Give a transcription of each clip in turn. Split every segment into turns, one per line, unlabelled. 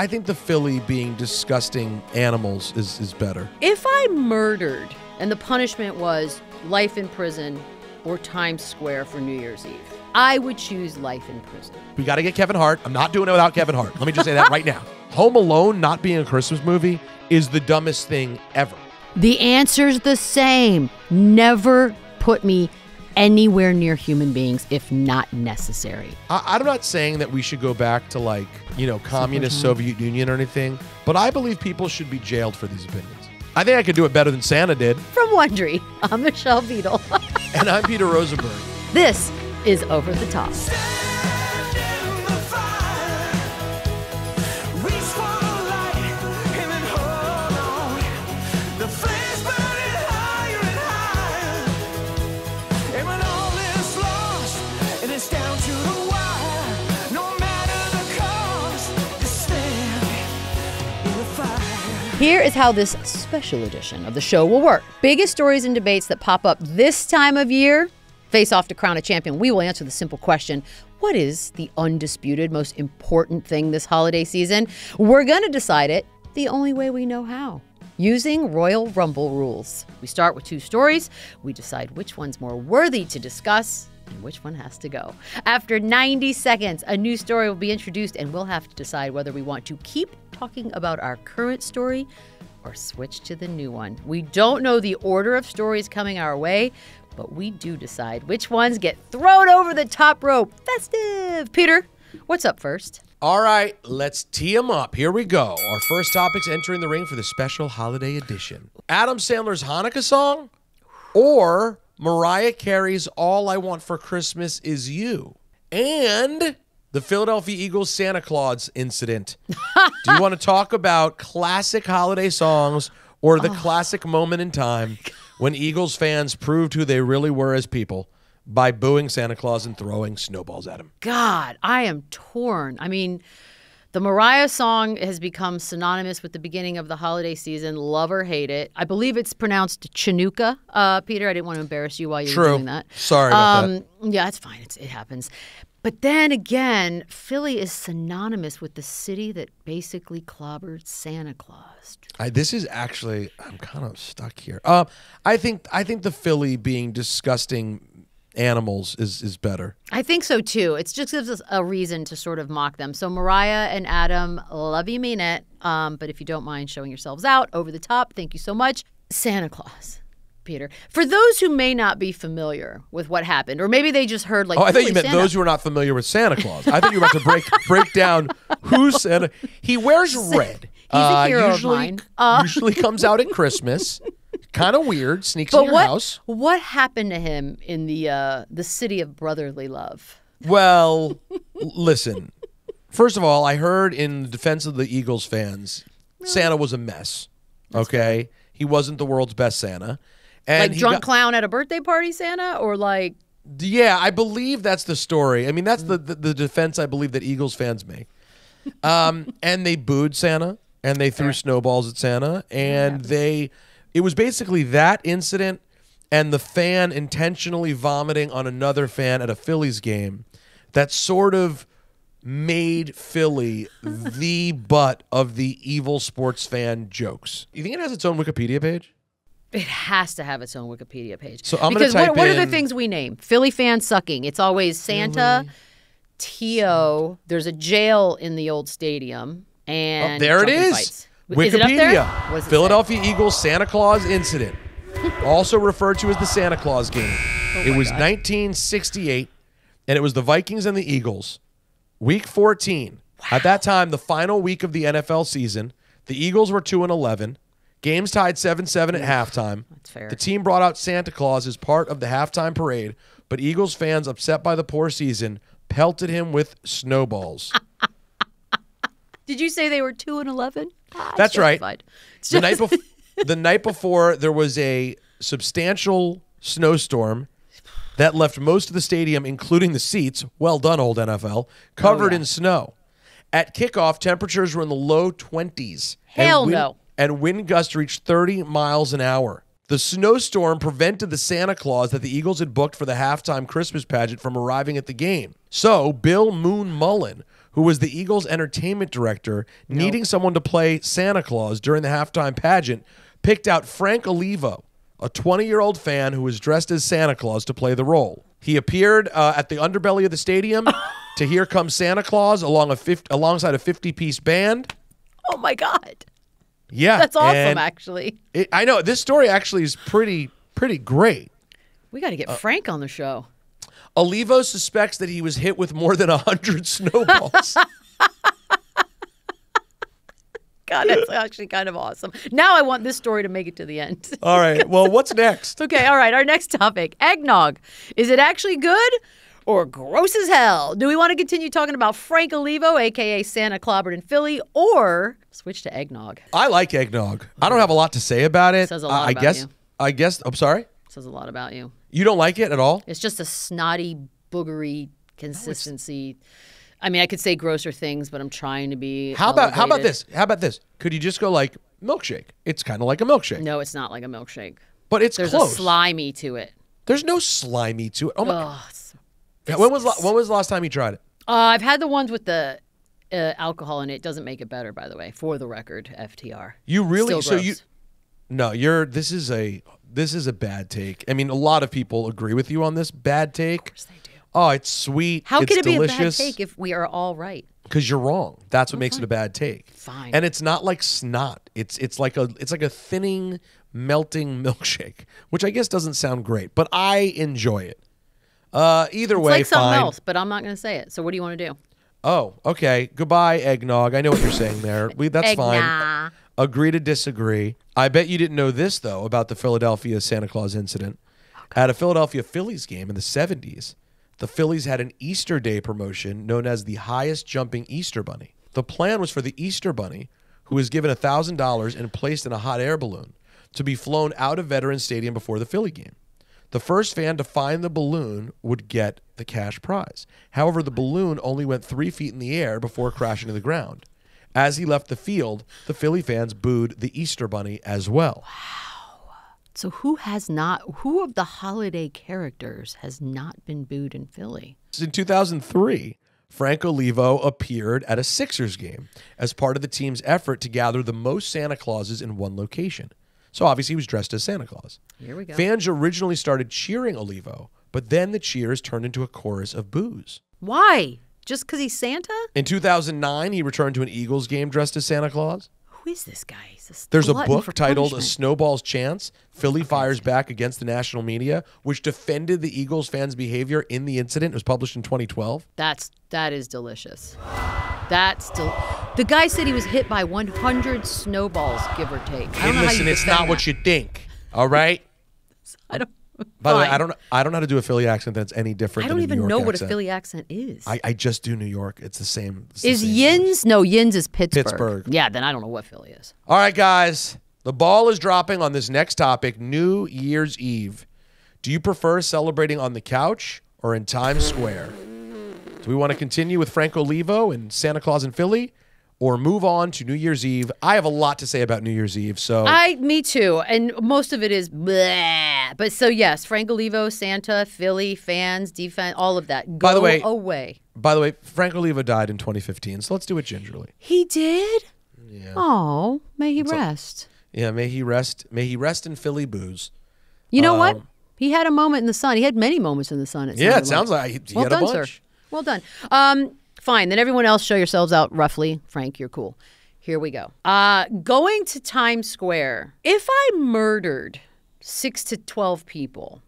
think the Philly being disgusting animals is better.
If I murdered and the punishment was life in prison or Times Square for New Year's Eve, I would choose life in prison.
We got to get Kevin Hart. I'm not doing it without Kevin Hart. Let me just say that right now. Home Alone not being a Christmas movie is the dumbest thing ever.
The answer's the same. Never put me anywhere near human beings if not necessary.
I'm not saying that we should go back to, like, communist Soviet Union or anything, but I believe people should be jailed for these opinions. I think I could do it better than Santa did.
From Wondery, I'm Michelle Beadle.
And I'm Peter Rosenberg.
This is Over the Top. Here is how this special edition of the show will work. Biggest stories and debates that pop up this time of year face off to crown a champion. We will answer the simple question, what is the undisputed most important thing this holiday season? We're going to decide it the only way we know how, using Royal Rumble rules. We start with two stories. We decide which one's more worthy to discuss and which one has to go. After 90 seconds, a new story will be introduced, and we'll have to decide whether we want to keep talking about our current story or switch to the new one. We don't know the order of stories coming our way, but we do decide which ones get thrown over the top rope. Festive! Peter, what's up first?
All right, let's tee them up. Here we go. Our first topic's entering the ring for the special holiday edition. Adam Sandler's Hanukkah song or Mariah Carey's All I Want for Christmas Is You, and the Philadelphia Eagles Santa Claus incident. Do you want to talk about classic holiday songs or the classic moment in time when Eagles fans proved who they really were as people by booing Santa Claus and throwing snowballs at him?
God, I am torn. I mean, the Mariah song has become synonymous with the beginning of the holiday season. Love or hate it. I believe it's pronounced Chinooka. Peter, I didn't want to embarrass you while you were doing that.
Sorry about that.
Yeah, it's fine. It happens. But then again, Philly is synonymous with the city that basically clobbered Santa Claus.
This is actually, I'm kind of stuck here. I think the Philly being disgusting animals is better.
I think so too. It just gives us a reason to sort of mock them. So Mariah and Adam, love you, mean it. But if you don't mind showing yourselves out over the top, thank you so much. Santa Claus, Peter. For those who may not be familiar with what happened, or maybe they just heard like,
I thought you meant those who are not familiar with Santa Claus. I thought you were about to break down who's Santa. He wears red.
He's a hero of mine.
Usually comes out at Christmas. Kind of weird. Sneaks in your house.
What happened to him in the city of brotherly love?
Well, listen. First of all, I heard in defense of the Eagles fans, Santa was a mess. Okay? He wasn't the world's best Santa. And
like drunk clown at a birthday party Santa, or like...
Yeah, I believe that's the story. I mean, that's the defense I believe that Eagles fans make. And they booed Santa, and they threw snowballs at Santa, and it was basically that incident and the fan intentionally vomiting on another fan at a Phillies game that sort of made Philly the butt of the evil sports fan jokes. You think it has its own Wikipedia page?
It has to have its own Wikipedia page.
So I'm going to type in...
What are the things we name? Philly fan sucking. It's always Santa, T.O., there's a jail in the old stadium, and
there it is.
Fights.
Wikipedia.
Is it up there?
Philadelphia Eagles Santa Claus incident. Also referred to as the Santa Claus game. It was 1968, and it was the Vikings and the Eagles. Week 14. Wow. At that time, the final week of the NFL season, the Eagles were 2-11. Games tied 7-7 at halftime.
That's fair.
The team brought out Santa Claus as part of the halftime parade, but Eagles fans, upset by the poor season, pelted him with snowballs.
Did you say they were 2-11?
That's right. The night before, there was a substantial snowstorm that left most of the stadium, including the seats, well done, old NFL, covered in snow. At kickoff, temperatures were in the low 20s.
Hell no.
And wind gusts reached 30 miles an hour. The snowstorm prevented the Santa Claus that the Eagles had booked for the halftime Christmas pageant from arriving at the game. So Bill Moon Mullen, who was the Eagles' entertainment director, needing someone to play Santa Claus during the halftime pageant, picked out Frank Olivo, a 20-year-old fan who was dressed as Santa Claus to play the role. He appeared at the underbelly of the stadium to Here Comes Santa Claus alongside a 50-piece band.
Oh, my God.
Yeah.
That's awesome, actually.
I know. This story actually is pretty great.
We got to get Frank on the show.
Olivo suspects that he was hit with more than 100 snowballs.
God, that's actually kind of awesome. Now I want this story to make it to the end.
All right. Well, what's next?
Okay, all right. Our next topic, eggnog. Is it actually good or gross as hell? Do we want to continue talking about Frank Olivo, a.k.a. Santa Clobbered in Philly, or switch to eggnog?
I like eggnog. I don't have a lot to say about it.
Says a lot about you.
I guess. I'm sorry?
Says a lot about you.
You don't like it at all?
It's just a snotty, boogery consistency. I mean, I could say grosser things, but I'm trying to be
How about
elevated.
this? How about this? Could you just go like milkshake? It's kind of like a milkshake.
No, it's not like a milkshake.
But it's
There's
close.
a slimy to it.
There's no slimy to it. Oh my!
Ugh,
When was the last time you tried it?
I've had the ones with the alcohol in it. It doesn't make it better, by the way. For the record, FTR.
You really?
Still
So
gross.
This is a bad take. I mean, a lot of people agree with you on this bad take. Of
course they do.
Oh, it's sweet.
How
it's
could it
delicious.
be a bad take if we are all right?
Because you're wrong. That's what makes it a bad take.
Fine.
And it's not like snot. It's like a thinning, melting milkshake, which I guess doesn't sound great, but I enjoy it. Either
It's
way,
like something
fine.
else, but I'm not going to say it. So what do you want to do?
Oh, okay. Goodbye, eggnog. I know what you're saying there. That's fine.
Eggnog.
Agree to disagree. I bet you didn't know this, though, about the Philadelphia Santa Claus incident. At a Philadelphia Phillies game in the 70s, the Phillies had an Easter Day promotion known as the highest jumping Easter Bunny. The plan was for the Easter Bunny, who was given $1,000 and placed in a hot air balloon, to be flown out of Veterans Stadium before the Philly game. The first fan to find the balloon would get the cash prize. However, the balloon only went 3 feet in the air before crashing to the ground. As he left the field, the Philly fans booed the Easter Bunny as well.
So who of the holiday characters has not been booed in Philly?
In 2003, Frank Olivo appeared at a Sixers game as part of the team's effort to gather the most Santa Clauses in one location. So obviously he was dressed as Santa Claus.
Here we go.
Fans originally started cheering Olivo, but then the cheers turned into a chorus of boos.
Why? Just because he's Santa?
In 2009, he returned to an Eagles game dressed as Santa Claus.
Who is this guy?
There's a
glutton
book
for
titled A
punishment.
Snowball's Chance. Philly fires back against the national media, which defended the Eagles fans' behavior in the incident. It was published in 2012.
That is delicious. The guy said he was hit by 100 snowballs, give or take. I don't know how
Listen,
you
it's
defend
not what
that.
you think. All right.
I don't.
By the way,
Fine.
I don't know how to do a Philly accent that's any different.
I
than
don't
a
even
New York
know what a
accent.
Philly accent is.
I just do New York. It's the same. It's the
Is
same
Yins? No, Yins is Pittsburgh.
Pittsburgh.
Yeah, then I don't know what Philly is.
All right, guys. The ball is dropping on this next topic, New Year's Eve. Do you prefer celebrating on the couch or in Times Square? Do we want to continue with Frank Olivo and Santa Claus in Philly or move on to New Year's Eve? I have a lot to say about New Year's Eve, so...
Me too. And most of it is bleh. But so, yes, Frank Olivo, Santa, Philly, fans, defense, all of that. Go away.
By the way, Frank Olivo died in 2015, so let's do it gingerly.
He did?
Yeah.
Oh, may he rest.
Yeah, may he rest in Philly booze.
You know what? He had a moment in the sun. He had many moments in the sun.
It sounds like he
Well
had a
done,
bunch.
sir. Well done. Fine. Then everyone else show yourselves out roughly. Frank, you're cool. Here we go. Going to Times Square. If I murdered 6 to 12 people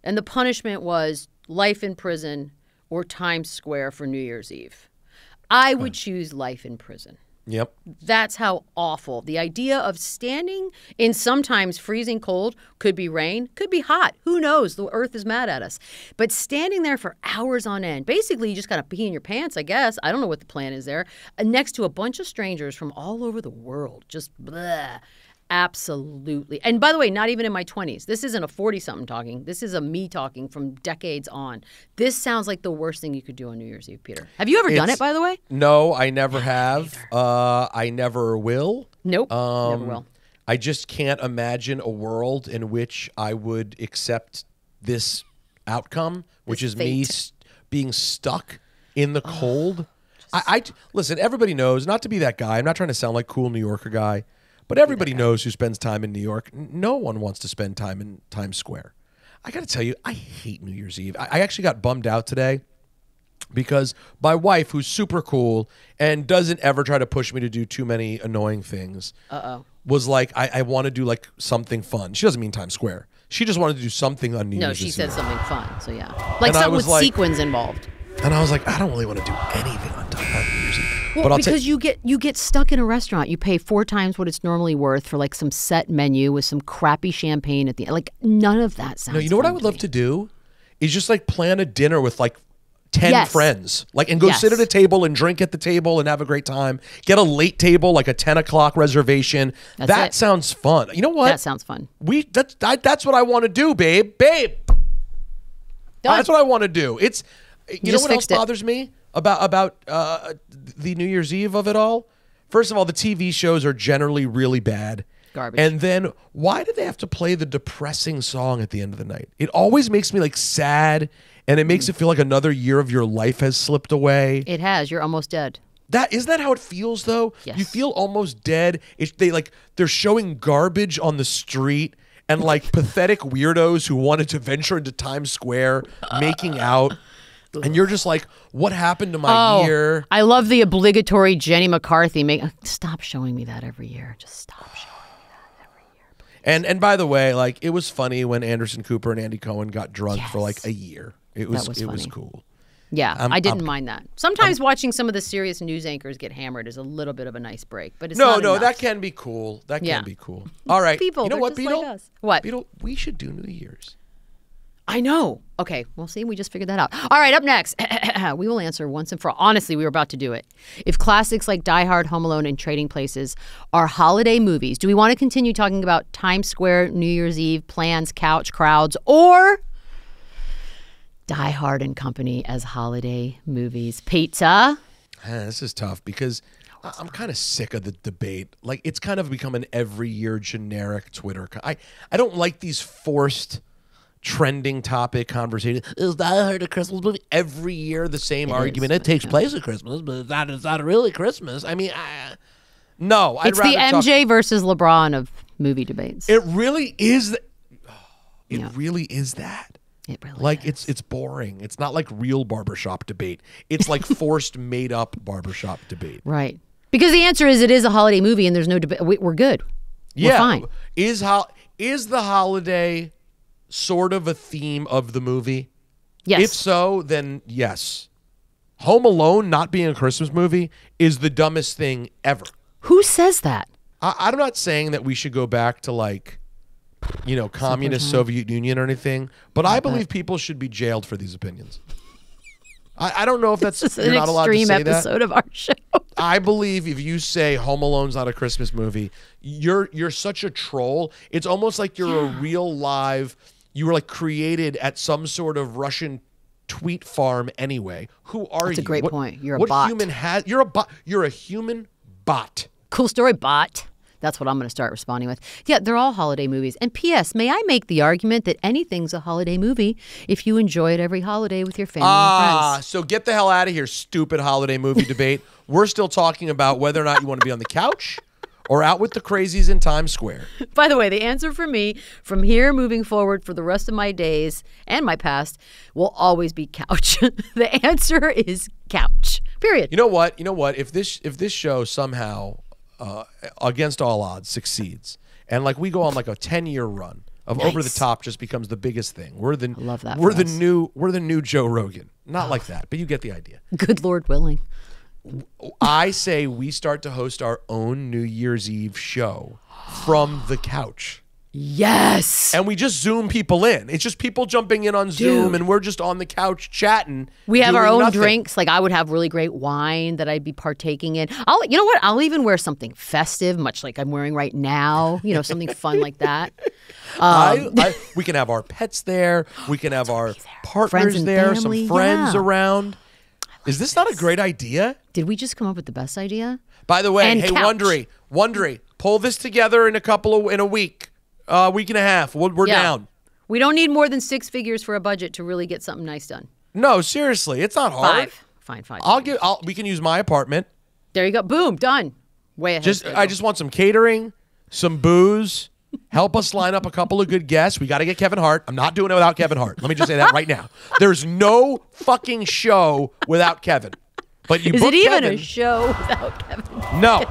and the punishment was life in prison or Times Square for New Year's Eve, I would choose life in prison.
Yep.
That's how awful. The idea of standing in sometimes freezing cold, could be rain, could be hot. Who knows? The earth is mad at us. But standing there for hours on end, basically you just got to pee in your pants, I guess. I don't know what the plan is there. Next to a bunch of strangers from all over the world. Just bleh. Absolutely. And by the way, not even in my 20s. This isn't a 40-something talking. This is a me talking from decades on. This sounds like the worst thing you could do on New Year's Eve, Peter. Have you ever done it, by the way?
No, I never have. I never will.
Nope, never will.
I just can't imagine a world in which I would accept this outcome, which is me being stuck in the cold Listen, everybody knows, not to be that guy, I'm not trying to sound like cool New Yorker guy, but everybody knows who spends time in New York. No one wants to spend time in Times Square. I got to tell you, I hate New Year's Eve. I actually got bummed out today because my wife, who's super cool and doesn't ever try to push me to do too many annoying things, was like, I want to do like something fun. She doesn't mean Times Square. She just wanted to do something on New Year's.
No, she said
Eve.
something fun. So yeah, like something with sequins involved.
And I was like, I don't really want to do anything on New Year's Eve.
Well, because you get stuck in a restaurant. You pay 4 times what it's normally worth for like some set menu with some crappy champagne at the end. Like none of that sounds.
No, you know what I would love to do is just like plan a dinner with like 10 friends, like, and go sit at a table and drink at the table and have a great time. Get a late table, like a 10 o'clock reservation. That sounds fun. You know what?
That sounds fun.
That's what I want to do, babe. Done. That's what I want to do. It's you know what else bothers me about the New Year's Eve of it all? First of all, the TV shows are generally really bad.
Garbage.
And then why do they have to play the depressing song at the end of the night? It always makes me like sad, and it makes it feel like another year of your life has slipped away.
It has. You're almost dead.
Isn't that how it feels though?
Yes.
You feel almost dead. They're showing garbage on the street and like pathetic weirdos who wanted to venture into Times Square making out. And you're just like, what happened to my year?
I love the obligatory Jenny McCarthy. Stop showing me that every year. Just stop showing me that every year. Please.
And by the way, like it was funny when Anderson Cooper and Andy Cohen got drunk for like a year. It was cool.
Yeah, I didn't mind that. Sometimes watching some of the serious news anchors get hammered is a little bit of a nice break, but it's not enough.
That can be cool. That can be cool. All right,
people,
you know what, Beadle?
Like us. What?
Beadle, we should do New Year's.
I know. Okay, well, see, we just figured that out. All right, up next, we will answer once and for all. Honestly, we were about to do it. If classics like Die Hard, Home Alone, and Trading Places are holiday movies, do we want to continue talking about Times Square, New Year's Eve, plans, couch, crowds, or Die Hard and Company as holiday movies? Pizza?
This is tough because I'm kind of sick of the debate. Like, it's kind of become an every year generic Twitter. I don't like these forced trending topic conversation. Is Die Hard a Christmas movie? Every year the same argument. It takes place at Christmas, but it's not really Christmas. I mean, no.
It's the MJ versus LeBron of movie debates.
It really is. It really is that.
It really
like
is.
It's boring. It's not like real barbershop debate. It's like forced made up barbershop debate.
Right. Because the answer is it is a holiday movie and there's no debate. We're good. We're fine.
Is the holiday sort of a theme of the movie?
Yes.
If so, then yes. Home Alone not being a Christmas movie is the dumbest thing ever.
Who says that?
I'm not saying that we should go back to like, communist Soviet Union or anything, but I believe people should be jailed for these opinions. I don't know if that's you're not allowed to say that.
An extreme episode of our show.
I believe if you say Home Alone's not a Christmas movie, you're such a troll. It's almost like you're a real live. You were like created at some sort of Russian tweet farm anyway. Who are you?
That's a great point. You're a
what
bot.
Human has? You're a bot. You're a human bot.
Cool story, bot. That's what I'm going to start responding with. Yeah, they're all holiday movies. And P.S., may I make the argument that anything's a holiday movie if you enjoy it every holiday with your family and friends?
So get the hell out of here, stupid holiday movie debate. We're still talking about whether or not you want to be on the couch or out with the crazies in Times Square.
By the way, the answer for me from here moving forward for the rest of my days and my past will always be couch. The answer is couch. Period.
You know what? If this show somehow against all odds succeeds and like we go on like a 10-year run of Over the Top just becomes the biggest thing. We're the
love that
we're the new Joe Rogan. Not like that, but you get the idea.
Good Lord willing.
I say we start to host our own New Year's Eve show from the couch.
Yes.
And we just Zoom people in. It's just people jumping in on Zoom and we're just on the couch chatting.
We have our own drinks. Like I would have really great wine that I'd be partaking in. You know what? I'll even wear something festive, much like I'm wearing right now. Something fun like that.
We can have our pets there. We can have our partners there,
family,
some friends around. Is this not a great idea?
Did we just come up with the best idea?
By the way, hey,
couch.
Wondery, pull this together in a week and a half. We're down.
We don't need more than 6 figures for a budget to really get something nice done.
No, seriously, it's not hard.
fine.
We can use my apartment.
There you go. Boom, done. Way ahead.
I just want some catering, some booze. Help us line up a couple of good guests. We got to get Kevin Hart. I'm not doing it without Kevin Hart. Let me just say that right now. There's no fucking show without Kevin. But you
Is
book
it even
Kevin,
a show without Kevin?
No.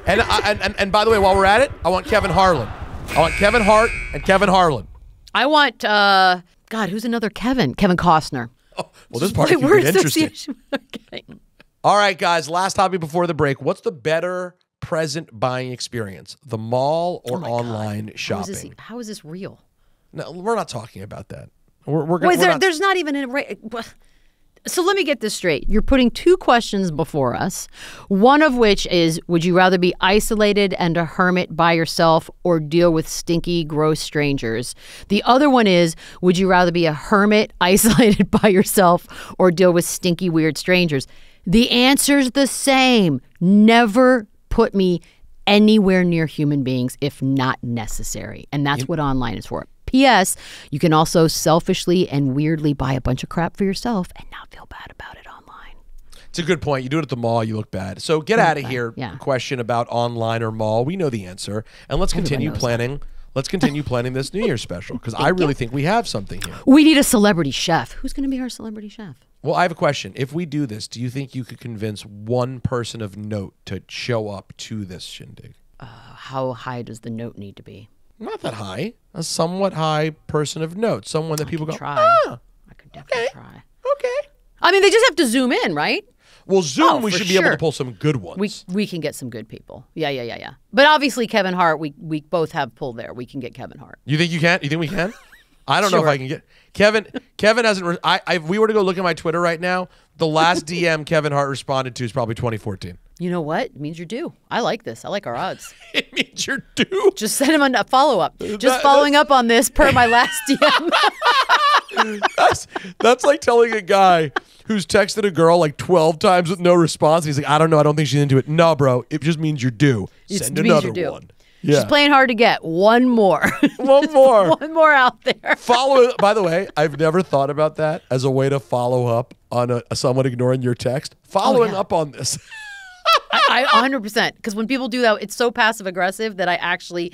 And by the way, while we're at it, I want Kevin Harlan. I want Kevin Hart and Kevin Harlan.
I want God, who's another Kevin? Kevin Costner.
Oh, well, this part could get interesting.
Okay.
All right, guys. Last topic before the break. What's the better present buying experience, the mall or online shopping?
How is this real?
No, we're not talking about that. We're gonna.
There's not even a. So let me get this straight. You're putting two questions before us, one of which is, would you rather be isolated and a hermit by yourself or deal with stinky, gross strangers? The other one is, would you rather be a hermit isolated by yourself or deal with stinky, weird strangers? The answer's the same. Never put me anywhere near human beings if not necessary. And that's what online is for. P.S. You can also selfishly and weirdly buy a bunch of crap for yourself and not feel bad about it online.
It's a good point. You do it at the mall, you look bad. So get out of here.
Yeah.
Question about online or mall. We know the answer. And let's continue planning. Let's continue planning this New Year's special because I really think we have something here.
We need a celebrity chef. Who's going to be our celebrity chef?
Well, I have a question. If we do this, do you think you could convince one person of note to show up to this shindig?
How high does the note need to be?
Not that high. A somewhat high person of note. Someone that people go,
try.
Ah,
I could definitely try.
okay.
I mean, they just have to zoom in, right?
Well, Zoom, we
for
should be able
sure.
to pull some good ones.
We can get some good people. Yeah. But obviously, Kevin Hart, we both have pull there. We can get Kevin Hart.
You think you can? You think we can? I don't know if
Sure.
I can get Kevin. Kevin hasn't. If we were to go look at my Twitter right now, the last DM Kevin Hart responded to is probably 2014.
You know what? It means you're due. I like this. I like our odds.
It means you're due.
Just send him a follow-up. Just following up on this per my last DM.
That's like telling a guy who's texted a girl like 12 times with no response. He's like, I don't know. I don't think she's into it. No, bro. It just means you're due. Send another one. Yeah.
She's playing hard to get. One more.
One more.
One more out there.
By the way, I've never thought about that as a way to follow up on someone ignoring your text. Following up on this.
I 100%. Because when people do that, it's so passive aggressive that I actually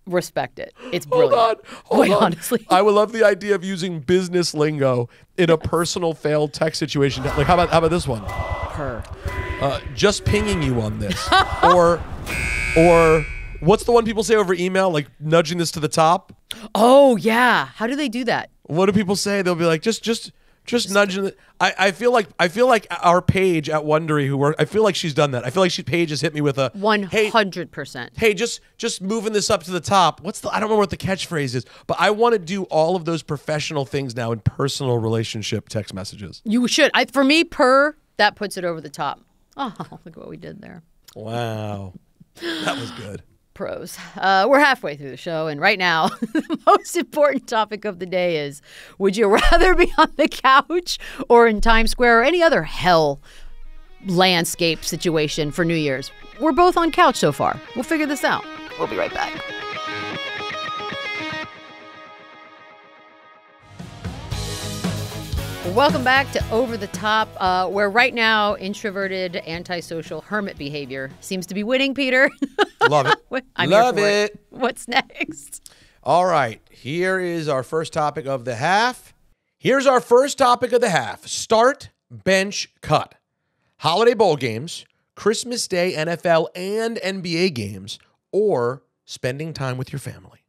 respect it. It's brilliant.
Hold on.
Honestly.
I would love the idea of using business lingo in a personal failed text situation. Like how about this one? Just pinging you on this. or what's the one people say over email? Like nudging this to the top?
Oh yeah. How do they do that?
What do people say? They'll be like, just nudging it. I feel like our Paige at Wondery I feel like she's done that. I feel like Paige has hit me with a
100%.
Hey, just moving this up to the top. I don't remember what the catchphrase is, but I want to do all of those professional things now in personal relationship text messages.
You should. For me, that puts it over the top. Oh, look what we did there.
Wow. That was good.
Pros. We're halfway through the show, and right now, the most important topic of the day is, would you rather be on the couch or in Times Square or any other hell landscape situation for New Year's? We're both on couch so far. We'll figure this out. We'll be right back. Welcome back to Over the Top, where right now introverted, antisocial hermit behavior seems to be winning, Peter.
Love it.
Love it. What's next?
All right. Here is our first topic of the half. Here's our first topic of the half. Start, bench, cut. Holiday bowl games, Christmas Day NFL and NBA games, or spending time with your family.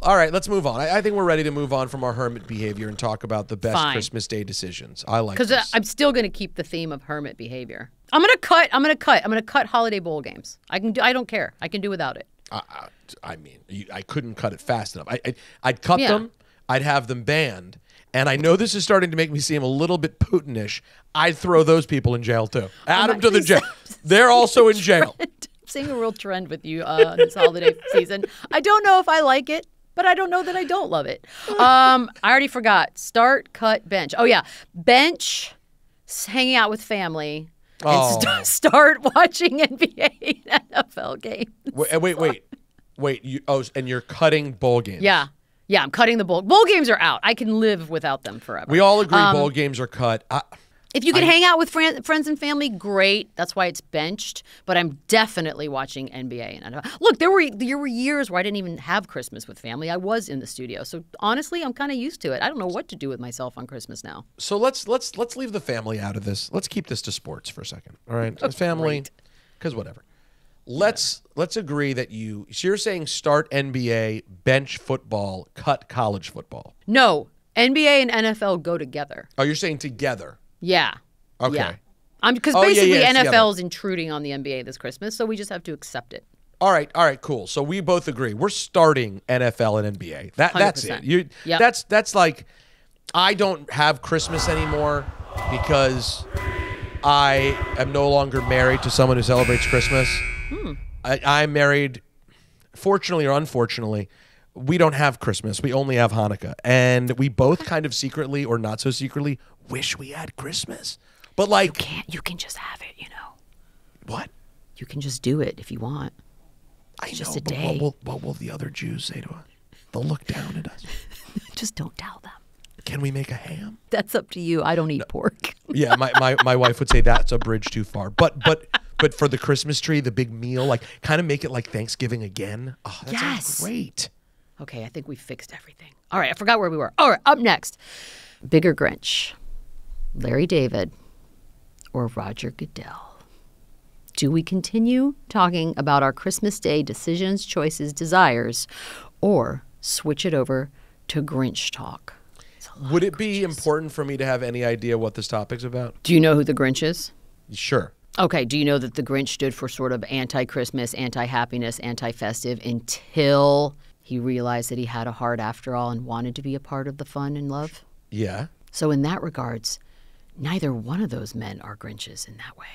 All right, let's move on. I think we're ready to move on from our hermit behavior and talk about the best Christmas Day decisions. I like this.
Because I'm still going to keep the theme of hermit behavior. I'm going to cut holiday bowl games. I don't care. I can do without it.
I mean, I couldn't cut it fast enough. I'd cut them. I'd have them banned. And I know this is starting to make me seem a little bit Putinish. I'd throw those people in jail too. Add them to the jail. They're also in jail.
I'm seeing a real trend with you this holiday season. I don't know if I like it, but I don't know that I don't love it. I already forgot. Start, cut, bench. Oh, yeah. Bench, hanging out with family, and start watching NBA and NFL games.
Wait. And you're cutting bowl games.
Yeah, I'm cutting the bowl. Bowl games are out. I can live without them forever.
We all agree bowl games are cut.
If you can hang out with friends and family, great. That's why it's benched. But I'm definitely watching NBA and NFL. Look, there were years where I didn't even have Christmas with family. I was in the studio, so honestly, I'm kind of used to it. I don't know what to do with myself on Christmas now.
So let's leave the family out of this. Let's keep this to sports for a second. All right, family, because whatever. Let's agree that you're saying start NBA, bench football, cut college football.
No, NBA and NFL go together.
Oh, you're saying together.
Yeah.
Okay.
Yeah. Because basically NFL is intruding on the NBA this Christmas, so we just have to accept it.
All right, cool. So we both agree. We're starting NFL and NBA. That's it. That's like, I don't have Christmas anymore because I am no longer married to someone who celebrates Christmas. I'm married, fortunately or unfortunately. We don't have Christmas. We only have Hanukkah. And we both kind of secretly or not so secretly wish we had Christmas. But like...
You can just have it, you know.
What?
You can just do it if you want.
It's just a day. What will the other Jews say to us? They'll look down at us.
Just don't tell them.
Can we make a ham?
That's up to you. I don't eat pork.
Yeah, my wife would say that's a bridge too far. But for the Christmas tree, the big meal, like kind of make it like Thanksgiving again. Oh, that sounds great.
Okay, I think we fixed everything. All right, I forgot where we were. All right, up next. Bigger Grinch, Larry David, or Roger Goodell? Do we continue talking about our Christmas Day decisions, choices, desires, or switch it over to Grinch talk?
Would it be important for me to have any idea what this topic's about?
Do you know who the Grinch is?
Sure.
Okay, do you know that the Grinch stood for sort of anti-Christmas, anti-happiness, anti-festive until he realized that he had a heart after all and wanted to be a part of the fun and love?
Yeah.
So in that regards, neither one of those men are Grinches in that way.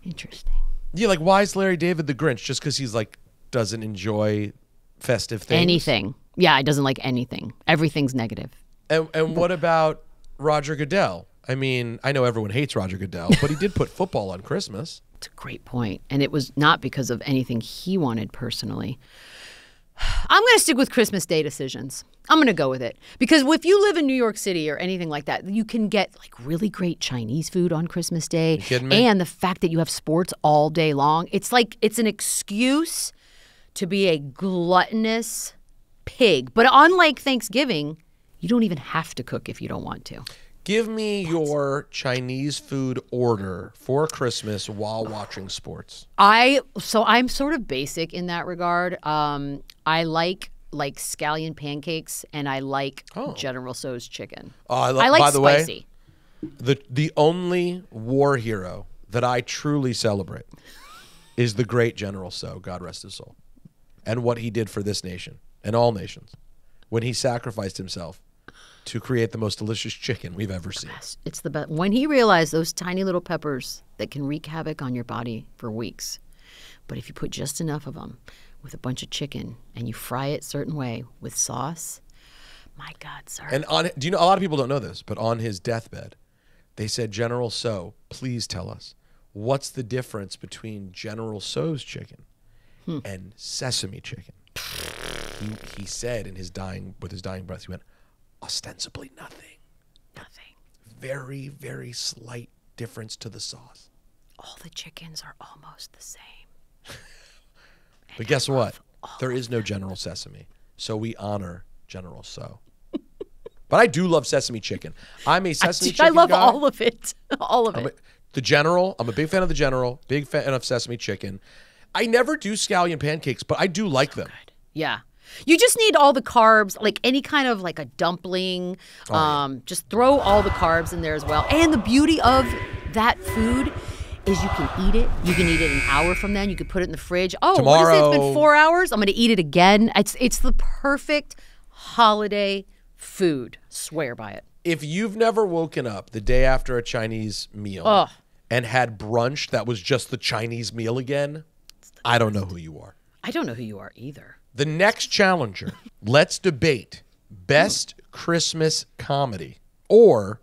Interesting.
Yeah, like why is Larry David the Grinch? Just because he's like doesn't enjoy festive things?
Anything. Yeah, he doesn't like anything. Everything's negative.
And what about Roger Goodell? I mean, I know everyone hates Roger Goodell, but he did put football on Christmas.
It's a great point. And it was not because of anything he wanted personally. I'm going to stick with Christmas Day decisions. I'm going to go with it. Because if you live in New York City or anything like that, you can get like really great Chinese food on Christmas Day.
You kidding me?
And the fact that you have sports all day long, it's like it's an excuse to be a gluttonous pig. But unlike Thanksgiving, you don't even have to cook if you don't want to.
Give me your Chinese food order for Christmas while watching sports.
So I'm sort of basic in that regard. I like scallion pancakes and I like General Tso's chicken.
I
like
by the
spicy.
Way, the only war hero that I truly celebrate is the great General Tso, God rest his soul, and what he did for this nation and all nations when he sacrificed himself to create the most delicious chicken we've ever seen.
It's the best. When he realized those tiny little peppers that can wreak havoc on your body for weeks, but if you put just enough of them with a bunch of chicken and you fry it a certain way with sauce, my God, sir.
And do you know, a lot of people don't know this, but on his deathbed, they said, General Tso, please tell us, what's the difference between General Tso's chicken and sesame chicken? He said with his dying breath, he went, ostensibly nothing.
Nothing.
Very, very slight difference to the sauce.
All the chickens are almost the same.
But guess what? There is no General Sesame, so we honor General Tso. But I do love sesame chicken. I'm a sesame chicken
I love
guy.
all of it. All of it.
The General, I'm a big fan of the General, big fan of sesame chicken. I never do scallion pancakes, but I do like them.
Good. Yeah. You just need all the carbs, like any kind of like a dumpling. Just throw all the carbs in there as well. And the beauty of that food is you can eat it. You can eat it an hour from then. You could put it in the fridge. Oh,
tomorrow,
what is it? It's been 4 hours. I'm going to eat it again. It's the perfect holiday food. Swear by it.
If you've never woken up the day after a Chinese meal and had brunch that was just the Chinese meal again, I don't know who you are.
I don't know who you are either.
The next challenger, let's debate best Christmas comedy, or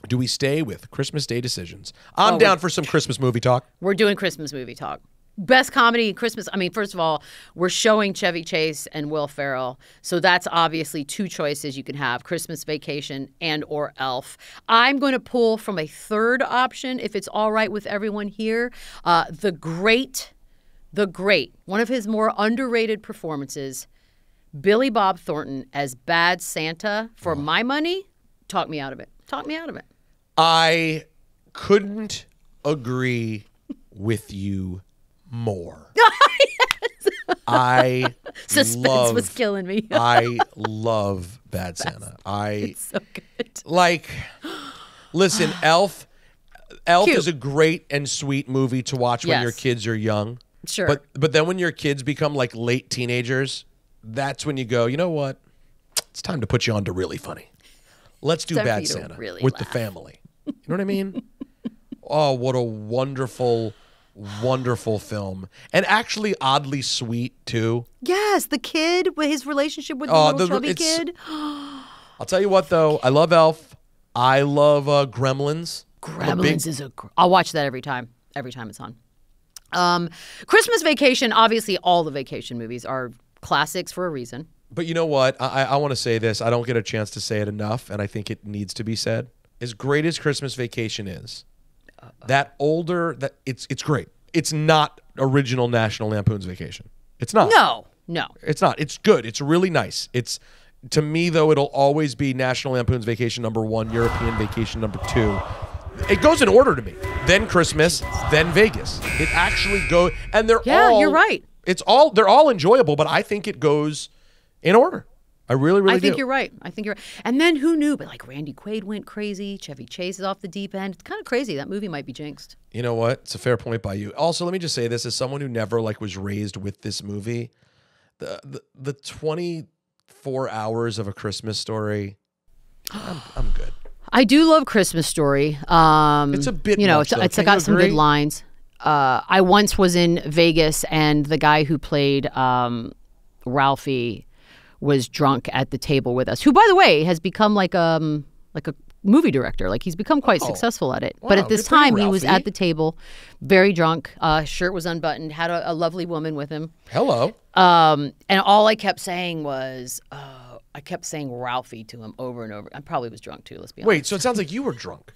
do we stay with Christmas Day decisions? I'm down for some Christmas movie talk.
We're doing Christmas movie talk. Best comedy Christmas. I mean, first of all, we're showing Chevy Chase and Will Ferrell, so that's obviously two choices you can have: Christmas Vacation and or Elf. I'm going to pull from a third option, if it's all right with everyone here. The Great, one of his more underrated performances, Billy Bob Thornton as Bad Santa. For my money, talk me out of it. Talk me out of it.
I couldn't agree with you more. I
Suspense was killing me.
I love Bad Santa.
It's so good.
Like, listen, Elf
Cute.
is a great and sweet movie to watch when
Yes.
your kids are young.
Sure.
But then when your kids become like late teenagers, that's when you go, you know what? It's time to put you on to really funny. Let's do
Time for
Bad
you to
Santa
really
with the
laugh.
family. You know what I mean? Oh, what a wonderful, wonderful film. And actually oddly sweet, too.
Yes, the kid with his relationship with the little chubby kid.
I'll tell you what, though. I love Elf. I love Gremlins.
Gremlins is I'll watch that every time it's on. Christmas Vacation, obviously all the vacation movies are classics for a reason.
But you know what? I want to say this. I don't get a chance to say it enough, and I think it needs to be said. As great as Christmas Vacation is, it's great. It's not original National Lampoon's Vacation. It's not.
No.
It's not. It's good. It's really nice. To me, though, it'll always be National Lampoon's Vacation #1, European Vacation #2. It goes in order to me. Then Christmas, then Vegas. It actually goes, and
You're right.
They're all enjoyable, but I think it goes in order. I really do.
I think you're right. And then who knew? But like Randy Quaid went crazy. Chevy Chase is off the deep end. It's kind of crazy. That movie might be jinxed.
You know what? It's a fair point by you. Also, let me just say this as someone who never was raised with this movie. The 24 hours of A Christmas Story, I'm good.
I do love Christmas Story.
It's a bit much, though.
It's
Can
got
you
some
agree?
good lines. I once was in Vegas, and the guy who played Ralphie was drunk at the table with us, who, by the way, has become like a movie director. Like, he's become quite successful at it. But
Wow,
at this
good for you,
time, he was
Ralphie.
at the table, very drunk, shirt was unbuttoned, had a lovely woman with him.
Hello.
And all I kept saying was, I kept saying Ralphie to him over and over. I probably was drunk too, let's be honest.
Wait, so it sounds like you were drunk.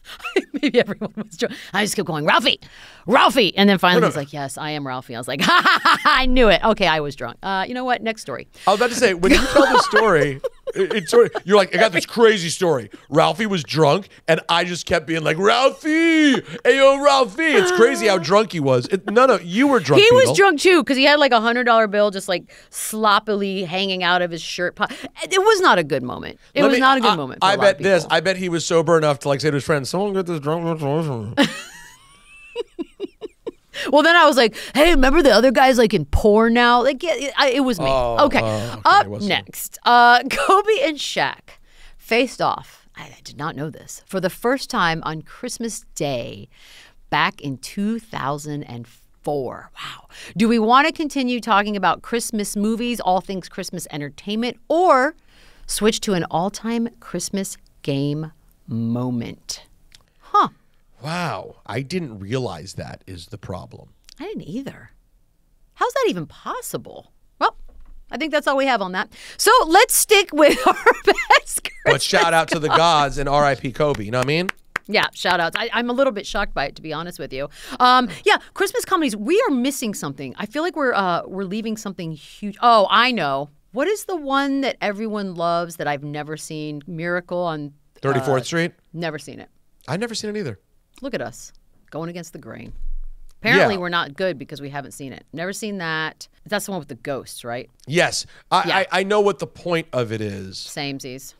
Maybe everyone was drunk. I just kept going, Ralphie, Ralphie. And then finally he's like, yes, I am Ralphie. I was like, ha, ha, ha, ha, I knew it. Okay, I was drunk. You know what? Next story.
I was about to say, when you tell the story, it's sort of, you're like, I got this crazy story. Ralphie was drunk, and I just kept being like, Ralphie, hey, yo, Ralphie. It's crazy how drunk he was. No, you were drunk,
He
Beadle.
was drunk too, because he had like $100 bill just like sloppily hanging out of his shirt pocket. It was not a good moment. It was not a good moment. For
I
a lot
bet
of people.
I bet he was sober enough to say to his friends, someone get this drunk.
Well, then I was like, hey, remember the other guys like in porn now? Like, it was me. Okay. Up next, Kobe and Shaq faced off. I did not know this. For the first time on Christmas Day back in 2004. Wow. Do we want to continue talking about Christmas movies, all things Christmas entertainment, or switch to an all-time Christmas game moment? Huh.
Wow. I didn't realize that is the problem.
I didn't either. How's that even possible? Well, I think that's all we have on that. So let's stick with our best Christmas.
But shout out to the gods and R.I.P. Kobe. You know what I mean?
Yeah, shout outs. I'm a little bit shocked by it, to be honest with you. Yeah, Christmas comedies. We are missing something. I feel like we're leaving something huge. Oh, I know. What is the one that everyone loves that I've never seen? Miracle on
34th Street?
Never seen it.
I've never seen it either.
Look at us going against the grain. Apparently,
Yeah.
we're not good because we haven't seen it. Never seen that. That's the one with the ghosts, right?
Yes. I know what the point of it is.
Samesies.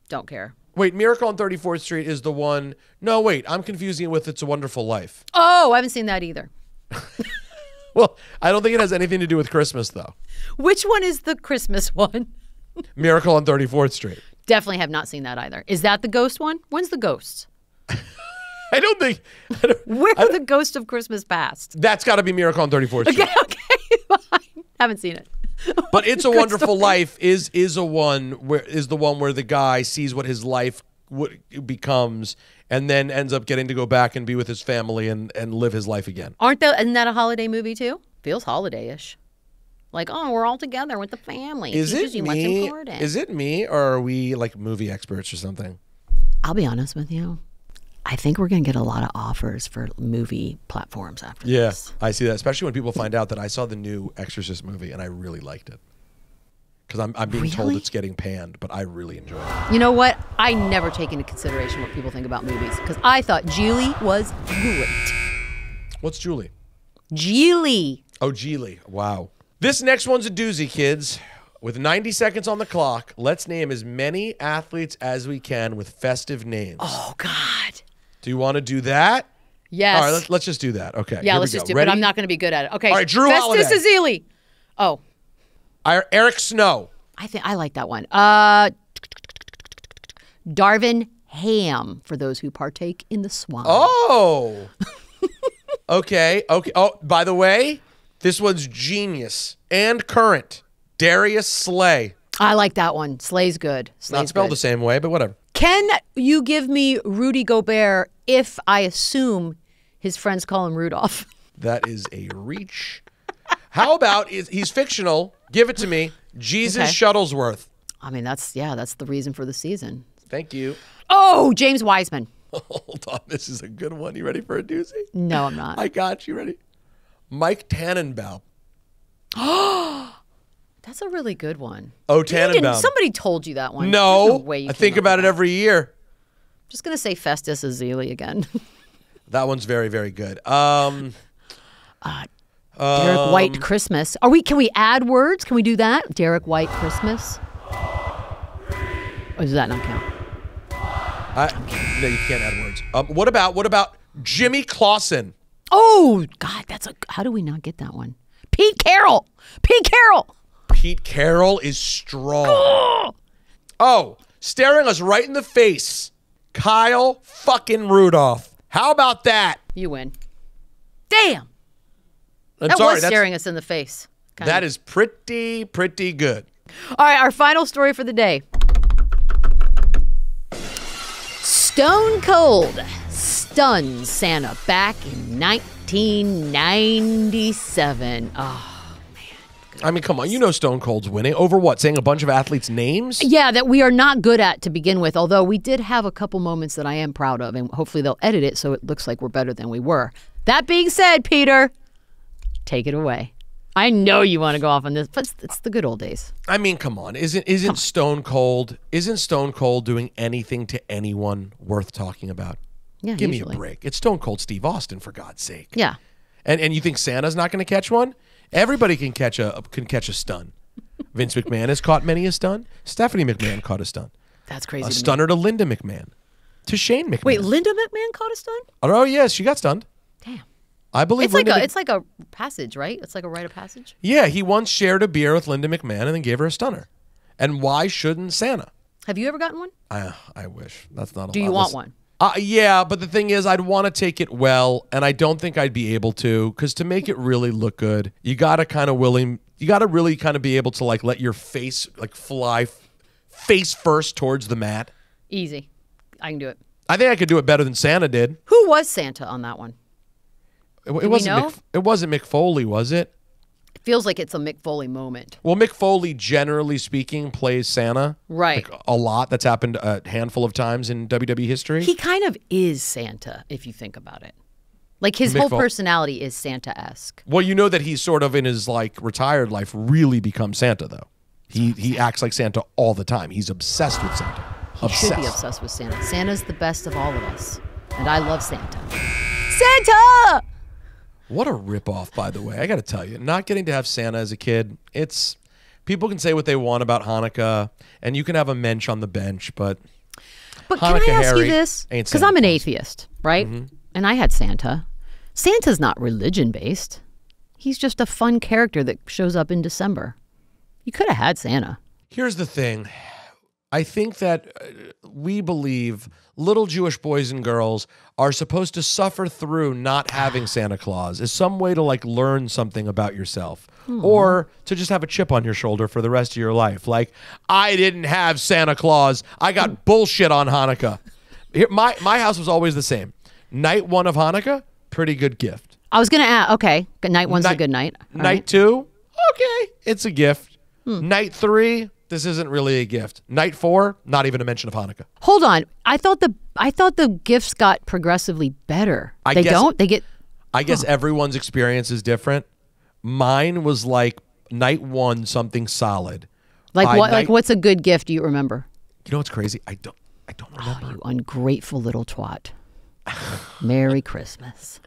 Don't care.
Wait, Miracle on 34th Street is the one. No, wait. I'm confusing it with It's a Wonderful Life.
Oh, I haven't seen that either.
Well, I don't think it has anything to do with Christmas, though.
Which one is the Christmas one?
Miracle on 34th Street.
Definitely have not seen that either. Is that the ghost one? When's the ghosts?
I don't think.
Where are the ghosts of Christmas past?
That's got to be Miracle on 34th Street.
Okay, fine. Haven't seen it.
But It's a Wonderful Life is the one where the guy sees what his life becomes, and then ends up getting to go back and be with his family and live his life again.
Isn't that a holiday movie too? Feels holiday-ish. Like, oh, we're all together with the family.
Is it
you what's
me?
important.
Is it me, or are we like movie experts or something?
I'll be honest with you. I think we're going to get a lot of offers for movie platforms after this.
I see that, especially when people find out that I saw the new Exorcist movie and I really liked it. Because I'm being told it's getting panned, but I really enjoyed it.
You know what? I never take into consideration what people think about movies because I thought Geely was great.
What's Julie?
Geely.
Oh, Geely. Wow. This next one's a doozy, kids. With 90 seconds on the clock, let's name as many athletes as we can with festive names.
Oh, God.
Do you want to do that?
Yes.
All right, let's just do that. Okay.
Yeah, let's just do it. But I'm not going to be good at it. Okay.
All right, Drew
Festus
Holiday.
Azili. Oh.
Eric Snow.
I like that one. Darvin Ham, for those who partake in the swine.
Oh. Okay. Oh, by the way, this one's genius and current. Darius Slay.
I like that one. Slay's good.
Not spelled the same way, but whatever.
Can you give me Rudy Gobert if I assume his friends call him Rudolph?
That is a reach. How about he's fictional? Give it to me. Jesus Shuttlesworth.
I mean, that's the reason for the season.
Thank you.
Oh, James Wiseman.
Hold on, this is a good one. You ready for a doozy?
No, I'm not.
I got you. Ready? Mike Tannenbaum.
That's a really good one.
Oh, Tannenbaum.
Somebody told you that one.
No,
There's way you
I think about it every year.
Just going to say Festus Azili again.
That one's very, very good.
Derek White Christmas. Can we add words? Can we do that? Derek White Christmas. Or does that not count?
No, you can't add words. What about Jimmy Clausen?
Oh, God, how do we not get that one? Pete Carroll.
Pete Carroll is strong. Oh, staring us right in the face. Kyle fucking Rudolph. How about that?
You win. Damn.
That's
staring us in the face.
That is pretty good.
All right, our final story for the day. Stone Cold stuns Santa back in 1997. Oh.
I mean, come on. You know Stone Cold's winning. Over what? Saying a bunch of athletes' names?
Yeah, that we are not good at to begin with, although we did have a couple moments that I am proud of, and hopefully they'll edit it so it looks like we're better than we were. That being said, Peter, take it away. I know you want to go off on this, but it's the good old days.
I mean, come on. Isn't Stone Cold doing anything to anyone worth talking about?
Yeah,
Give me a break. It's Stone Cold Steve Austin, for God's sake.
Yeah.
And you think Santa's not going to catch one? Everybody can catch a stun. Vince McMahon has caught many a stun. Stephanie McMahon caught a stun.
That's crazy.
A stunner to Linda McMahon. To Shane McMahon.
Wait, Linda McMahon caught a stun?
Oh, yes, she got stunned.
Damn.
I believe
it's like a passage, right? It's like a rite of passage.
Yeah, he once shared a beer with Linda McMahon and then gave her a stunner. And why shouldn't Santa?
Have you ever gotten one?
I wish. That's not a lot.
Do you want one?
Yeah, but the thing is, I'd want to take it well, and I don't think I'd be able to, because to make it really look good, you gotta really kind of be able to like let your face like fly face first towards the mat.
Easy. I can do it.
I think I could do it better than Santa did.
Who was Santa on that one?
It wasn't Mick Foley, was it?
It feels like it's a Mick Foley moment.
Well, Mick Foley, generally speaking, plays Santa.
Right.
Like, a lot. That's happened a handful of times in WWE history.
He kind of is Santa, if you think about it. Like, his whole personality is Santa-esque.
Well, you know that he's sort of, in his, like, retired life, really become Santa, though. He acts like Santa all the time. He's obsessed with Santa.
He should be obsessed with Santa. Santa's the best of all of us. And I love Santa. Santa!
What a ripoff, by the way. I got to tell you, not getting to have Santa as a kid, people can say what they want about Hanukkah, and you can have a mensch on the bench, but Hanukkah,
can I ask
Harry,
you this?
ain't
Because
Santa
I'm an
Claus.
atheist, right? And I had Santa. Santa's not religion-based. He's just a fun character that shows up in December. You could have had Santa.
Here's the thing. I think that we believe little Jewish boys and girls are supposed to suffer through not having Santa Claus as some way to like learn something about yourself or to just have a chip on your shoulder for the rest of your life. Like, I didn't have Santa Claus. I got bullshit on Hanukkah. Here, my house was always the same. Night 1 of Hanukkah, pretty good gift.
I was going to ask, okay, night 1's a good night. All
night
right.
2, okay, it's a gift. Night 3, this isn't really a gift. Night 4, not even a mention of Hanukkah.
Hold on. I thought the gifts got progressively better. They don't? They get...
I guess everyone's experience is different. Mine was like night 1, something solid.
Like what? Like what's a good gift you remember?
You know what's crazy? I don't remember.
Oh, you ungrateful little twat. Merry Christmas.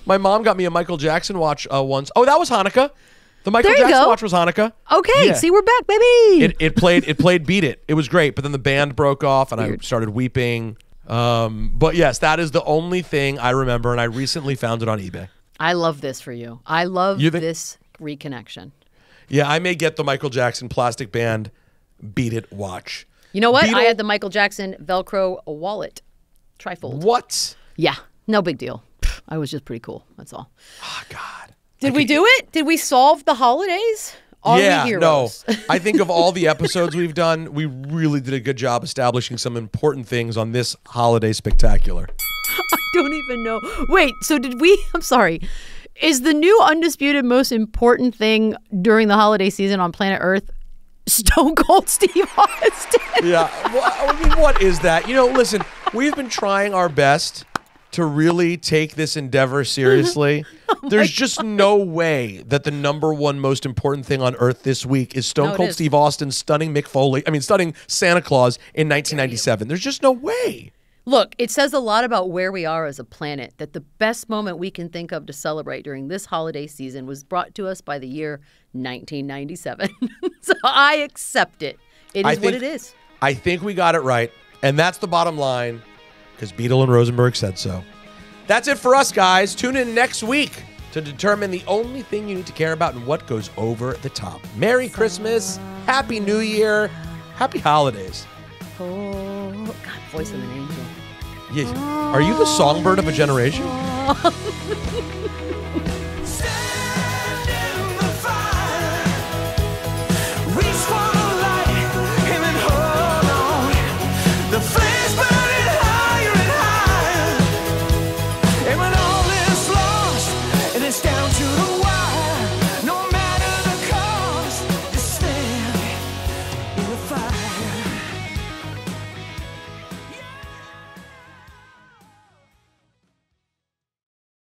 My mom got me a Michael Jackson watch once. Oh, that was Hanukkah. The Michael
There you
Jackson
go.
watch was Hanukkah.
Okay,
Yeah.
see, we're back, baby.
It played Beat It. It was great, but then the band broke off and I started weeping. But yes, that is the only thing I remember, and I recently found it on eBay.
I love this for you. I love this reconnection.
Yeah, I may get the Michael Jackson plastic band Beat It watch.
You know what?
Beadle?
I had the Michael Jackson Velcro wallet. Trifold.
What?
Yeah, no big deal. I was just pretty cool. That's all.
Oh, God.
Did we do it? Did we solve the holidays? Are we heroes?
No. I think of all the episodes we've done, we really did a good job establishing some important things on this holiday spectacular.
I don't even know. Wait, so did we? I'm sorry. Is the new undisputed most important thing during the holiday season on planet Earth Stone Cold Steve Austin?
Yeah. Well, I mean, what is that? You know, listen, we've been trying our best to really take this endeavor seriously. There's just no way that the #1 most important thing on Earth this week is Stone Cold Steve Austin stunning stunning Santa Claus in 1997. There's just no way.
Look, it says a lot about where we are as a planet that the best moment we can think of to celebrate during this holiday season was brought to us by the year 1997. So I accept it. It is what it is.
I think we got it right. And that's the bottom line, because Beadle and Rosenberg said so. That's it for us, guys. Tune in next week to determine the only thing you need to care about and what goes over the top. Merry Christmas. Happy New Year. Happy holidays.
Oh, God, voice of an angel.
Yeah. Are you the songbird of a generation?